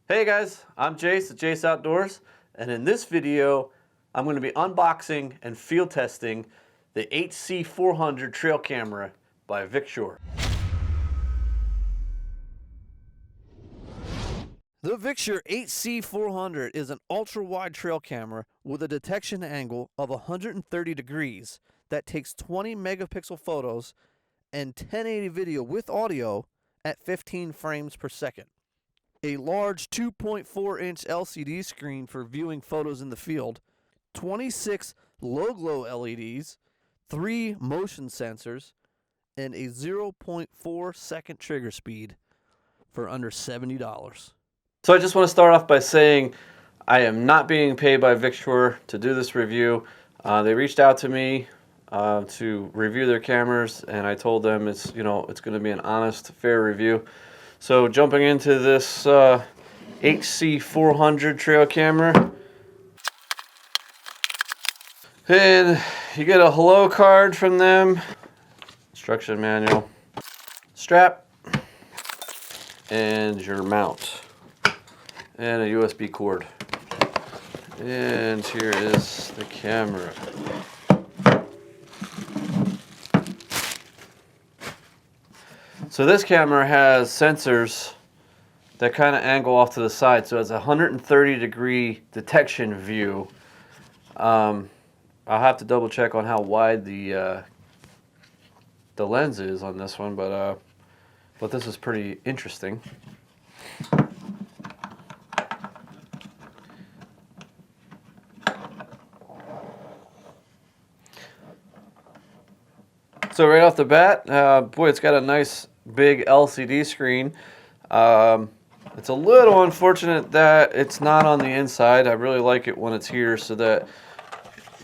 Hey guys, I'm Jase at Jase Outdoors, and in this video, I'm going to be unboxing and field testing the HC400 trail camera by Victure. The Victure HC400 is an ultra-wide trail camera with a detection angle of 130 degrees that takes 20 megapixel photos and 1080 video with audio at 15 frames per second. A large 2.4-inch LCD screen for viewing photos in the field, 26 low-glow LEDs, 3 motion sensors, and a 0.4 second trigger speed for under $70. So I just want to start off by saying I am not being paid by Victure to do this review. They reached out to me to review their cameras, and I told them it's going to be an honest, fair review. So jumping into this HC400 trail camera, and you get a hello card from them, instruction manual, strap, and your mount, and a USB cord. And here is the camera. So this camera has sensors that kind of angle off to the side, so it's a 130 degree detection view. I'll have to double check on how wide the lens is on this one, but this is pretty interesting. So right off the bat, boy, it's got a nice big LCD screen. It's a little unfortunate that it's not on the inside. I really like it when it's here, so that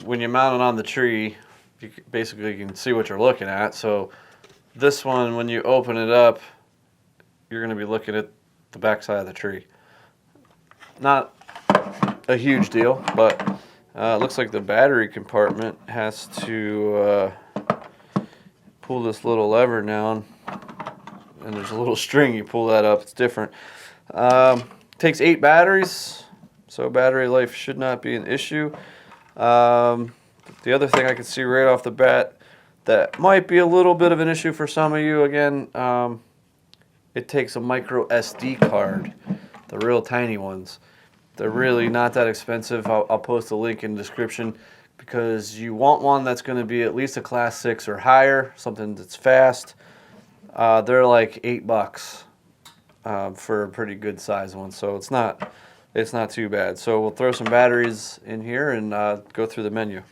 when you mount it on the tree, you basically can see what you're looking at. So this one, when you open it up, you're going to be looking at the back side of the tree. Not a huge deal, but it looks like the battery compartment has to pull this little lever down, and there's a little string. You pull that up, it's different. Takes 8 batteries, so battery life should not be an issue. The other thing I can see right off the bat that might be a little bit of an issue for some of you, again, it takes a micro SD card, the real tiny ones. They're really not that expensive. I'll post a link in the description, because you want one that's going to be at least a class 6 or higher, something that's fast. They're like $8 for a pretty good size one, so it's not too bad. So we'll throw some batteries in here and go through the menu.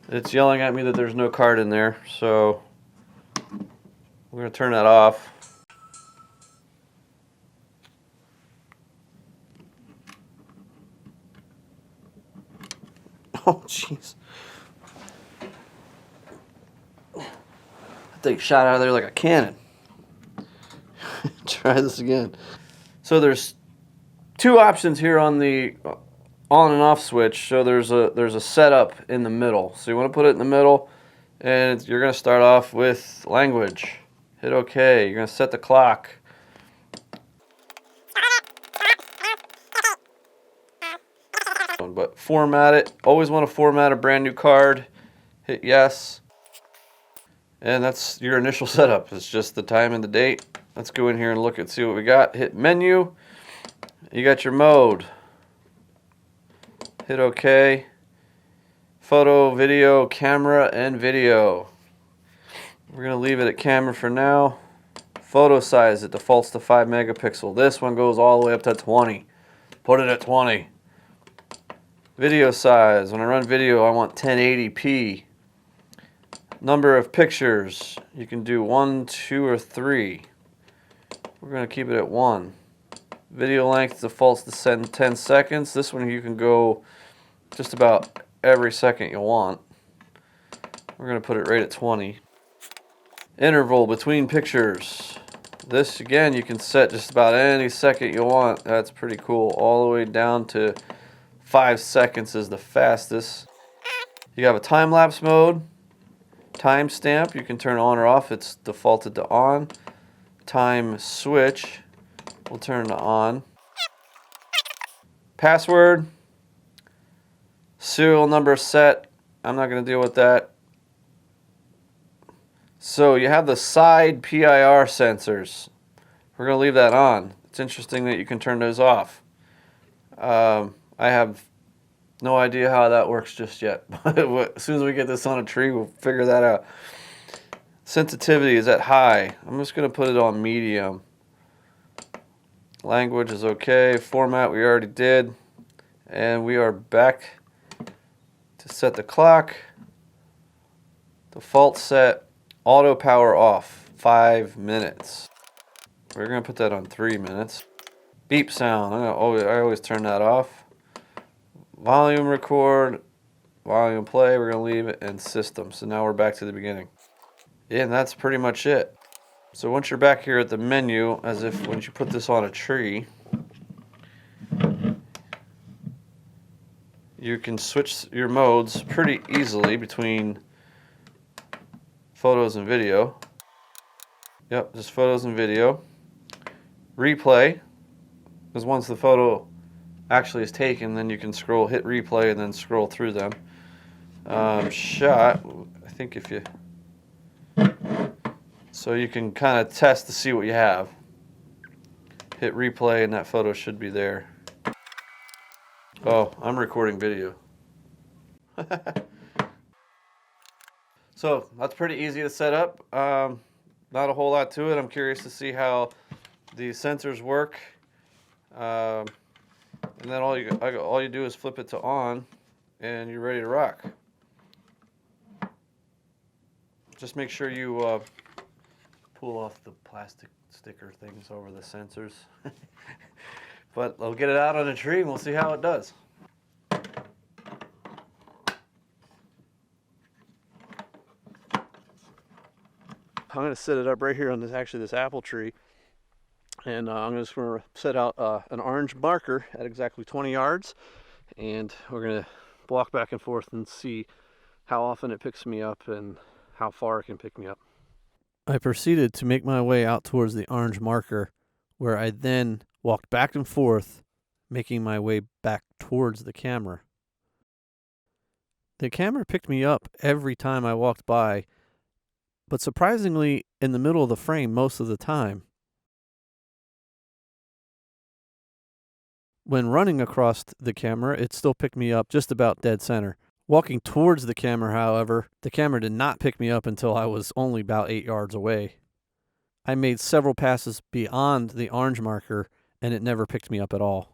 It's yelling at me that there's no card in there, so we're going to turn that off. Oh, jeez. That thing shot out of there like a cannon. Try this again. So there's 2 options here on the on and off switch. So there's a setup in the middle. So you want to put it in the middle, and you're going to start off with language. Hit OK. You're going to set the clock. But format it. Always want to format a brand new card. Hit yes. And that's your initial setup. It's just the time and the date. Let's go in here and look and see what we got. Hit menu. You got your mode. Hit OK. Photo, video, camera, and video. We're going to leave it at camera for now. Photo size, it defaults to 5 megapixel. This one goes all the way up to 20. Put it at 20. Video size, when I run video, I want 1080p. Number of pictures, you can do 1, 2, or 3. We're going to keep it at 1. Video length defaults to 10 seconds. This one you can go just about every second you want. We're going to put it right at 20. Interval between pictures. This, again, you can set just about any second you want. That's pretty cool. All the way down to 5 seconds is the fastest. You have a time-lapse mode, Timestamp, you can turn on or off. It's defaulted to on. Time switch, we'll turn to on. Password, serial number set. I'm not going to deal with that. So you have the side PIR sensors. We're going to leave that on. It's interesting that you can turn those off. I have no idea how that works just yet. As soon as we get this on a tree, we'll figure that out. Sensitivity is at high. I'm just going to put it on medium. Language is okay. Format we already did. And we are back to set the clock. Default set. Auto power off, 5 minutes. We're going to put that on 3 minutes. Beep sound, I always turn that off. Volume record, volume play, we're going to leave it, and system. So now we're back to the beginning. Yeah, and that's pretty much it. So once you're back here at the menu, as if once you put this on a tree, you can switch your modes pretty easily between photos and video. Yep, just photos and video. Replay, because once the photo actually is taken, then you can scroll, hit replay, and then scroll through them. Shot, I think if you... So you can kind of test to see what you have. Hit replay and that photo should be there. Oh, I'm recording video. So that's pretty easy to set up. Not a whole lot to it. I'm curious to see how the sensors work. And then all you do is flip it to on, and you're ready to rock. Just make sure you pull off the plastic sticker things over the sensors. But I'll get it out on a tree and we'll see how it does. I'm going to set it up right here on this apple tree, and I'm just going to set out an orange marker at exactly 20 yards, and we're going to walk back and forth and see how often it picks me up and how far it can pick me up. I proceeded to make my way out towards the orange marker, where I then walked back and forth, making my way back towards the camera. The camera picked me up every time I walked by, but surprisingly in the middle of the frame most of the time. When running across the camera, it still picked me up just about dead center. Walking towards the camera, however, the camera did not pick me up until I was only about 8 yards away. I made several passes beyond the orange marker, and it never picked me up at all.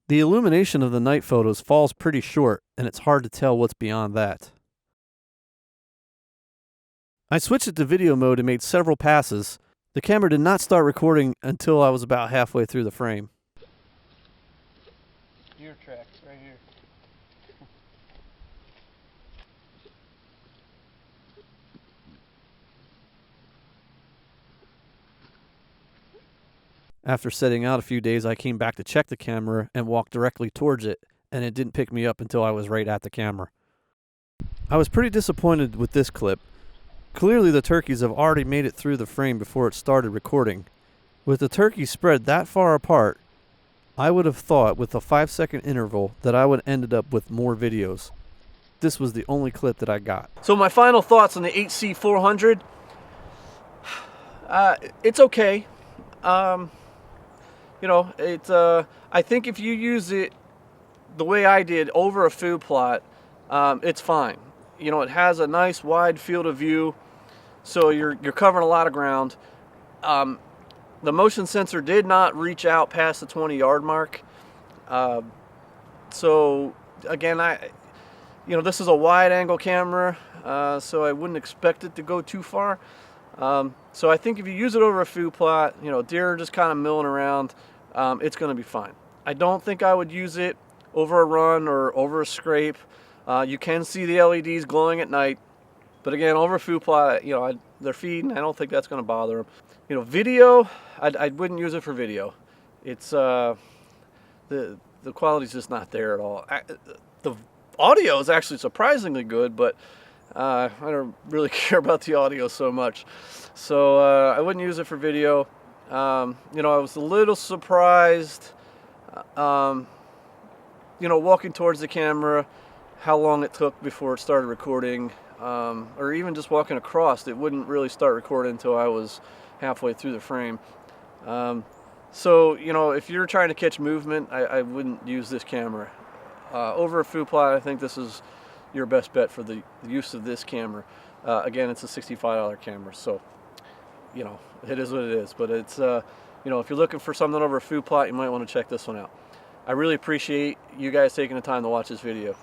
The illumination of the night photos falls pretty short, and it's hard to tell what's beyond that. I switched it to video mode and made several passes. The camera did not start recording until I was about halfway through the frame. Deer tracks right here. After setting out a few days, I came back to check the camera and walked directly towards it, and it didn't pick me up until I was right at the camera. I was pretty disappointed with this clip. Clearly the turkeys have already made it through the frame before it started recording. With the turkeys spread that far apart, I would have thought with a 5-second interval that I would ended up with more videos. This was the only clip that I got. So my final thoughts on the HC400. It's okay. You know, it's I think if you use it the way I did over a food plot, it's fine. You know, it has a nice wide field of view, so you're covering a lot of ground. The motion sensor did not reach out past the 20-yard mark. So again, you know, this is a wide angle camera, so I wouldn't expect it to go too far. So I think if you use it over a food plot, you know, deer are just kind of milling around, it's going to be fine. I don't think I would use it over a run or over a scrape. You can see the LEDs glowing at night, but again, over a food plot, you know, they're feeding. I don't think that's going to bother them. You know, video, I wouldn't use it for video. It's the quality's just not there at all. The audio is actually surprisingly good, but I don't really care about the audio so much. So I wouldn't use it for video. You know, I was a little surprised, you know, walking towards the camera, how long it took before it started recording, or even just walking across, it wouldn't really start recording until I was halfway through the frame. So, you know, if you're trying to catch movement, I wouldn't use this camera. Over a food plot, I think this is your best bet for the use of this camera. Again, it's a $65 camera, so, you know, it is what it is. But it's, you know, if you're looking for something over a food plot, you might want to check this one out. I really appreciate you guys taking the time to watch this video.